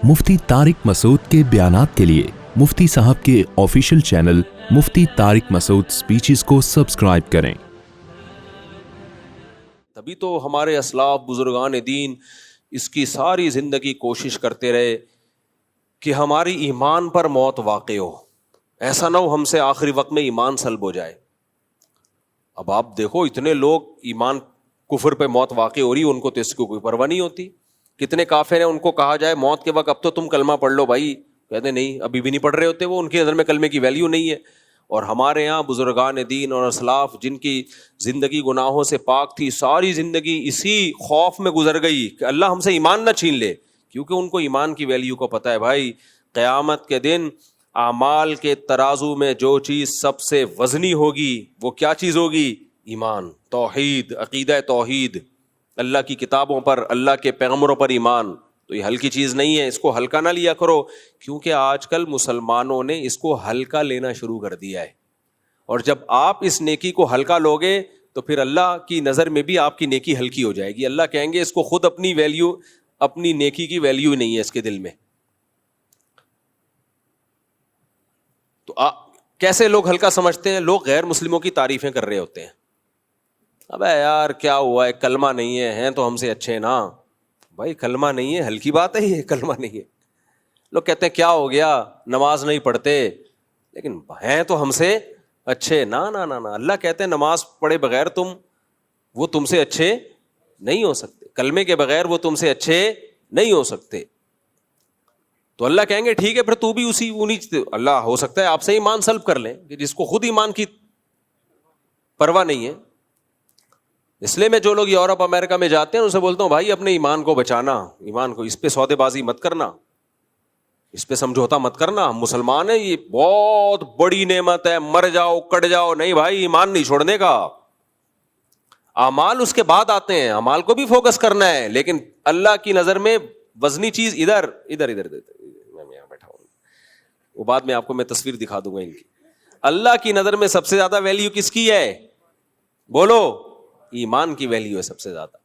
مفتی طارق مسعود کے بیانات کے لیے مفتی صاحب کے آفیشیل چینل مفتی طارق مسعود سپیچز کو سبسکرائب کریں۔ تبھی تو ہمارے اسلاف بزرگان دین اس کی ساری زندگی کوشش کرتے رہے کہ ہماری ایمان پر موت واقع ہو، ایسا نہ ہو ہم سے آخری وقت میں ایمان سلب ہو جائے۔ اب آپ دیکھو اتنے لوگ ایمان کفر پہ موت واقع ہو رہی، ان کو تو اس کو کوئی پرواہ نہیں ہوتی۔ کتنے کافر ہیں ان کو کہا جائے موت کے وقت اب تو تم کلمہ پڑھ لو بھائی، کہتے نہیں ابھی بھی نہیں پڑھ رہے ہوتے، وہ ان کی نظر میں کلمے کی ویلیو نہیں ہے۔ اور ہمارے یہاں بزرگان دین اور اسلاف جن کی زندگی گناہوں سے پاک تھی، ساری زندگی اسی خوف میں گزر گئی کہ اللہ ہم سے ایمان نہ چھین لے، کیونکہ ان کو ایمان کی ویلیو کو پتہ ہے۔ بھائی قیامت کے دن اعمال کے ترازو میں جو چیز سب سے وزنی ہوگی وہ کیا چیز ہوگی؟ ایمان، توحید، عقیدہ توحید، اللہ کی کتابوں پر، اللہ کے پیغمبروں پر ایمان۔ تو یہ ہلکی چیز نہیں ہے، اس کو ہلکا نہ لیا کرو، کیونکہ آج کل مسلمانوں نے اس کو ہلکا لینا شروع کر دیا ہے۔ اور جب آپ اس نیکی کو ہلکا لوگے تو پھر اللہ کی نظر میں بھی آپ کی نیکی ہلکی ہو جائے گی۔ اللہ کہیں گے اس کو خود اپنی ویلیو، اپنی نیکی کی ویلیو نہیں ہے اس کے دل میں۔ تو کیسے لوگ ہلکا سمجھتے ہیں؟ لوگ غیر مسلموں کی تعریفیں کر رہے ہوتے ہیں، ابے یار کیا ہوا ہے، کلمہ نہیں ہے، ہیں تو ہم سے اچھے نا۔ بھائی کلمہ نہیں ہے، ہلکی بات ہے یہ، کلمہ نہیں ہے۔ لوگ کہتے ہیں کیا ہو گیا، نماز نہیں پڑھتے، لیکن ہیں تو ہم سے اچھے۔ نا نا نا نا، اللہ کہتے ہیں نماز پڑھے بغیر وہ تم سے اچھے نہیں ہو سکتے، کلمے کے بغیر وہ تم سے اچھے نہیں ہو سکتے۔ تو اللہ کہیں گے ٹھیک ہے پھر تو بھی اللہ ہو سکتا ہے آپ سے ایمان سلب کر لیں، جس کو خود ایمان کی پرواہ نہیں ہے۔ اس لیے میں جو لوگ یورپ امریکہ میں جاتے ہیں ان سے بولتا ہوں بھائی اپنے ایمان کو بچانا، ایمان کو، اس پہ سودے بازی مت کرنا، اس پہ سمجھوتا مت کرنا۔ ہم مسلمان ہیں، یہ بہت بڑی نعمت ہے، مر جاؤ کٹ جاؤ، نہیں بھائی ایمان نہیں چھوڑنے کا۔ اعمال اس کے بعد آتے ہیں، اعمال کو بھی فوکس کرنا ہے، لیکن اللہ کی نظر میں وزنی چیز ادھر ادھر ادھر میں یہاں بیٹھا ہوں، وہ بعد میں آپ کو میں تصویر دکھا دوں گا ان کی۔ اللہ کی نظر میں سب سے زیادہ ویلیو کس کی ہے؟ بولو، ایمان کی ویلیو ہے سب سے زیادہ۔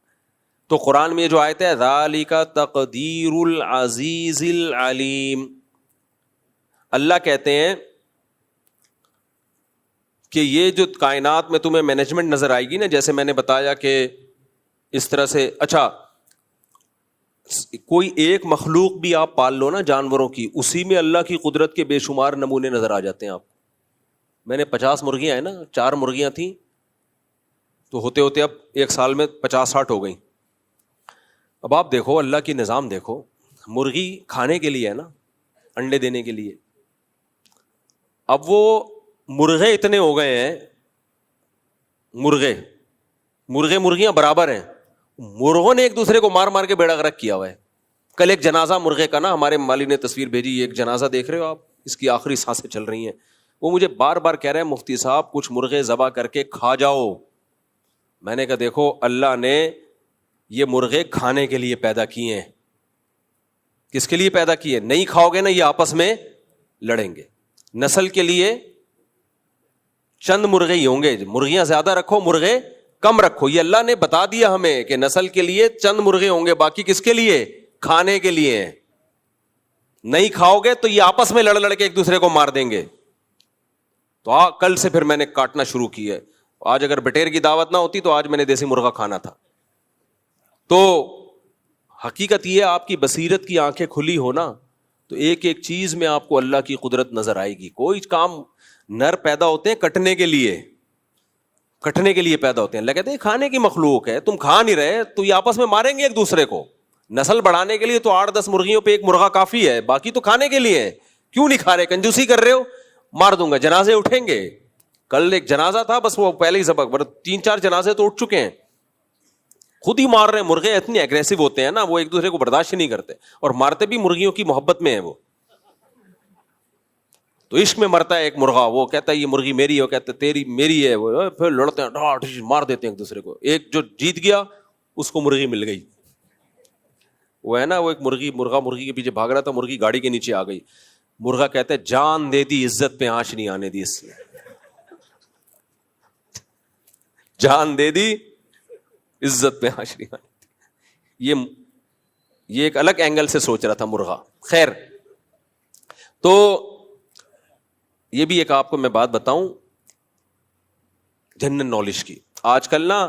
تو قرآن میں یہ جو آیت ہے ذالک تقدیر العزیز العلیم، اللہ کہتے ہیں کہ یہ جو کائنات میں تمہیں مینجمنٹ نظر آئے گی نا، جیسے میں نے بتایا کہ اس طرح سے، اچھا کوئی ایک مخلوق بھی آپ پال لو نا جانوروں کی، اسی میں اللہ کی قدرت کے بے شمار نمونے نظر آ جاتے ہیں آپ کو۔ میں نے 50 مرغیاں ہیں نا، 4 مرغیاں تھیں تو ہوتے ہوتے اب ایک سال میں 50-60 ہو گئیں۔ اب آپ دیکھو اللہ کی نظام دیکھو، مرغی کھانے کے لیے ہے نا، انڈے دینے کے لیے۔ اب وہ مرغے اتنے ہو گئے ہیں، مرغیاں برابر ہیں، مرغوں نے ایک دوسرے کو مار مار کے بیڑا غرق کیا ہوا ہے۔ کل ایک جنازہ مرغے کا نا، ہمارے مالی نے تصویر بھیجی، ایک جنازہ دیکھ رہے ہو آپ، اس کی آخری سانسیں چل رہی ہیں۔ وہ مجھے بار بار کہہ رہے ہیں مفتی صاحب کچھ مرغے ذبح کر کے کھا جاؤ۔ میں نے کہا دیکھو اللہ نے یہ مرغے کھانے کے لیے پیدا کیے ہیں۔ کس کے لیے پیدا کیے؟ نہیں کھاؤ گے نا یہ آپس میں لڑیں گے۔ نسل کے لیے چند مرغے ہی ہوں گے، مرغیاں زیادہ رکھو مرغے کم رکھو، یہ اللہ نے بتا دیا ہمیں کہ نسل کے لیے چند مرغے ہوں گے، باقی کس کے لیے؟ کھانے کے لیے ہیں۔ نہیں کھاؤ گے تو یہ آپس میں لڑ لڑ کے ایک دوسرے کو مار دیں گے۔ تو کل سے پھر میں نے کاٹنا شروع کیا ہے۔ آج اگر بٹیر کی دعوت نہ ہوتی تو آج میں نے دیسی مرغا کھانا تھا۔ تو حقیقت یہ آپ کی بصیرت کی آنکھیں کھلی ہونا تو ایک ایک چیز میں آپ کو اللہ کی قدرت نظر آئے گی۔ کوئی کام نر پیدا ہوتے ہیں کٹنے کے لیے پیدا ہوتے ہیں، اللہ کہتے ہیں کھانے کی مخلوق ہے، تم کھا نہیں رہے تو یہ آپس میں ماریں گے ایک دوسرے کو۔ نسل بڑھانے کے لیے تو 8-10 مرغیوں پہ ایک مرغا کافی ہے، باقی تو کھانے کے لیے ہے۔ کیوں نہیں کھا رہے؟ کنجوسی کر رہے ہو، مار دوں گا۔ جنازے اٹھیں گے، کل ایک جنازہ تھا بس وہ پہلے ہی ذبح، 3-4 جنازے تو اٹھ چکے ہیں، خود ہی مار رہے ہیں۔ مرغے اتنے ایگریسو ہوتے ہیں نا، وہ ایک دوسرے کو برداشت نہیں کرتے، اور مارتے بھی مرغیوں کی محبت میں ہیں وہ۔ تو عشق میں مرتا ہے ایک مرغا، وہ کہتا ہے یہ مرغی میری ہے، وہ کہتا ہے تیری میری ہے، وہ پھر لڑتے ہیں، مار دیتے ہیں ایک دوسرے کو۔ ایک جو جیت گیا اس کو مرغی مل گئی، وہ ہے نا وہ ایک مرغا مرغی کے پیچھے بھاگ رہا تھا، مرغی گاڑی کے نیچے آ گئی۔ مرغا کہتا ہے جان دے دی، عزت پہ آنچ نہیں آنے دی، اس نے جان دے دی، عزت پہ آنچ نہیں آنے دی۔ یہ یہ ایک الگ اینگل سے سوچ رہا تھا مرغا. خیر, تو یہ بھی ایک آپ کو میں بات بتاؤں جنرل نالج کی. آج کل نا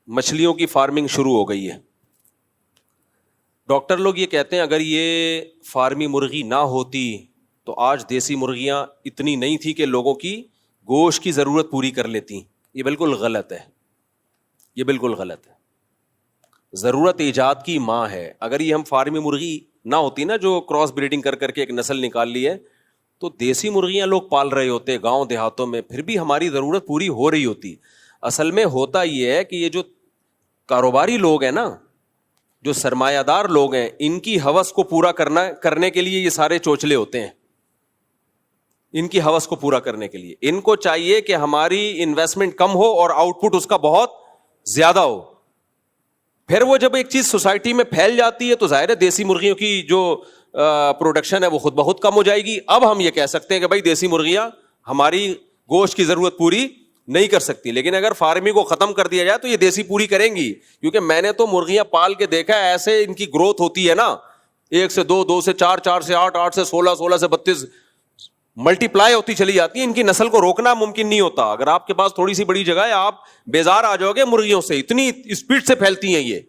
مچھلیوں کی فارمنگ شروع ہو گئی ہے. ڈاکٹر لوگ یہ کہتے ہیں اگر یہ فارمی مرغی نہ ہوتی تو آج دیسی مرغیاں اتنی نہیں تھی کہ لوگوں کی گوشت کی ضرورت پوری کر لیتی. یہ بالکل غلط ہے, یہ بالکل غلط ہے. ضرورت ایجاد کی ماں ہے. اگر یہ ہم فارمی مرغی نہ ہوتی نا جو کراس بریڈنگ کر کر کے ایک نسل نکال لی ہے, تو دیسی مرغیاں لوگ پال رہے ہوتے گاؤں دیہاتوں میں, پھر بھی ہماری ضرورت پوری ہو رہی ہوتی. اصل میں ہوتا یہ ہے کہ یہ جو کاروباری لوگ ہیں نا, جو سرمایہ دار لوگ ہیں, ان کی ہوس کو پورا کرنے کے لیے یہ سارے چوچلے ہوتے ہیں. ان کی ہوس کو پورا کرنے کے لیے ان کو چاہیے کہ ہماری انویسٹمنٹ کم ہو اور آؤٹ پٹ اس کا بہت زیادہ ہو. پھر وہ جب ایک چیز سوسائٹی میں پھیل جاتی ہے تو ظاہر ہے دیسی مرغیوں کی جو پروڈکشن ہے وہ خود بخود کم ہو جائے گی. اب ہم یہ کہہ سکتے ہیں کہ بھائی دیسی مرغیاں ہماری گوشت کی ضرورت پوری نہیں کر سکتی, لیکن اگر فارمنگ کو ختم کر دیا جائے تو یہ دیسی پوری کریں گی. کیونکہ میں نے تو مرغیاں پال کے دیکھا ہے, ایسے ان کی گروتھ ہوتی ہے نا, 1 سے 2, 2 سے 4, 4 سے 8, 8 سے 16, 16 سے 32 ملٹی پلائی ہوتی چلی جاتی ہے. ان کی نسل کو روکنا ممکن نہیں ہوتا. اگر آپ کے پاس تھوڑی سی بڑی جگہ ہے آپ بیزار آ جاؤ گے مرغیوں سے, اتنی اسپیڈ سے پھیلتی ہیں یہ.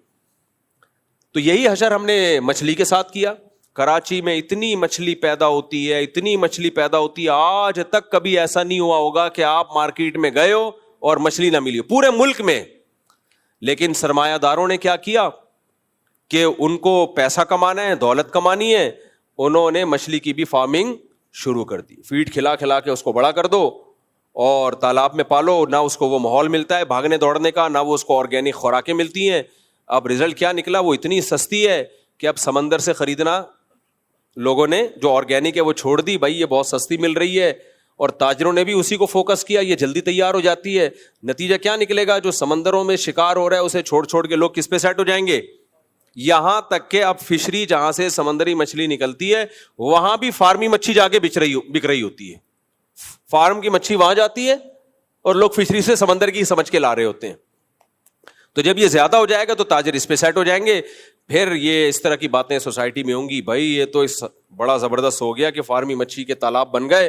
تو یہی حشر ہم نے مچھلی کے ساتھ کیا. کراچی میں اتنی مچھلی پیدا ہوتی ہے, اتنی مچھلی پیدا ہوتی ہے, آج تک کبھی ایسا نہیں ہوا ہوگا کہ آپ مارکیٹ میں گئے ہو اور مچھلی نہ ملی ہو پورے ملک میں. لیکن سرمایہ داروں نے کیا کیا کہ ان کو پیسہ کمانا ہے, دولت کمانی ہے, انہوں نے مچھلی کی بھی فارمنگ شروع کر دی. فیڈ کھلا کھلا کے اس کو بڑا کر دو اور تالاب میں پالو. نہ اس کو وہ ماحول ملتا ہے بھاگنے دوڑنے کا, نہ وہ اس کو آرگینک خوراکیں ملتی ہیں. اب رزلٹ کیا نکلا, وہ اتنی سستی ہے کہ اب سمندر سے خریدنا لوگوں نے جو آرگینک ہے وہ چھوڑ دی. بھائی یہ بہت سستی مل رہی ہے, اور تاجروں نے بھی اسی کو فوکس کیا, یہ جلدی تیار ہو جاتی ہے. نتیجہ کیا نکلے گا, جو سمندروں میں شکار ہو رہا ہے اسے چھوڑ چھوڑ کے لوگ کس پہ سیٹ ہو جائیں گے. یہاں تک کہ اب فشری جہاں سے سمندری مچھلی نکلتی ہے وہاں بھی فارمی مچھلی جا کے بک رہی ہوتی ہے. فارم کی مچھلی وہاں جاتی ہے اور لوگ فشری سے سمندر کی سمجھ کے لا رہے ہوتے ہیں. تو جب یہ زیادہ ہو جائے گا تو تاجر اس پہ سیٹ ہو جائیں گے. پھر یہ اس طرح کی باتیں سوسائٹی میں ہوں گی, بھائی یہ تو بڑا زبردست ہو گیا کہ فارمی مچھلی کے تالاب بن گئے,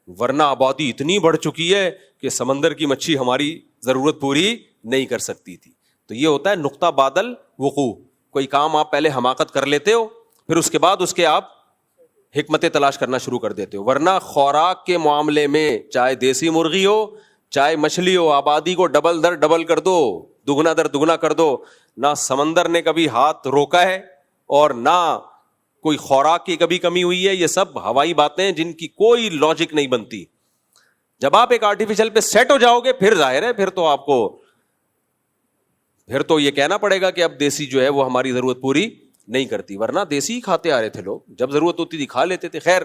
ورنہ آبادی اتنی بڑھ چکی ہے کہ سمندر کی مچھلی ہماری ضرورت پوری نہیں کر سکتی تھی. تو یہ ہوتا ہے نقطہ بادل وقوع. کوئی کام آپ پہلے حماقت کر لیتے ہو, پھر اس کے بعد اس کے آپ حکمتیں تلاش کرنا شروع کر دیتے ہو. ورنہ خوراک کے معاملے میں چاہے دیسی مرغی ہو چاہے مچھلی ہو, آبادی کو ڈبل در ڈبل کر دو, دگنا در دگنا کر دو. نہ سمندر نے کبھی ہاتھ روکا ہے اور نہ کوئی خوراک کی کبھی کمی ہوئی ہے. یہ سب ہوائی باتیں جن کی کوئی لاجک نہیں بنتی. جب آپ ایک آرٹیفیشل پہ سیٹ ہو جاؤ گے پھر ظاہر ہے پھر تو آپ کو پھر تو یہ کہنا پڑے گا کہ اب دیسی جو ہے وہ ہماری ضرورت پوری نہیں کرتی. ورنہ دیسی ہی کھاتے آ رہے تھے لوگ, جب ضرورت ہوتی تھی کھا لیتے تھے. خیر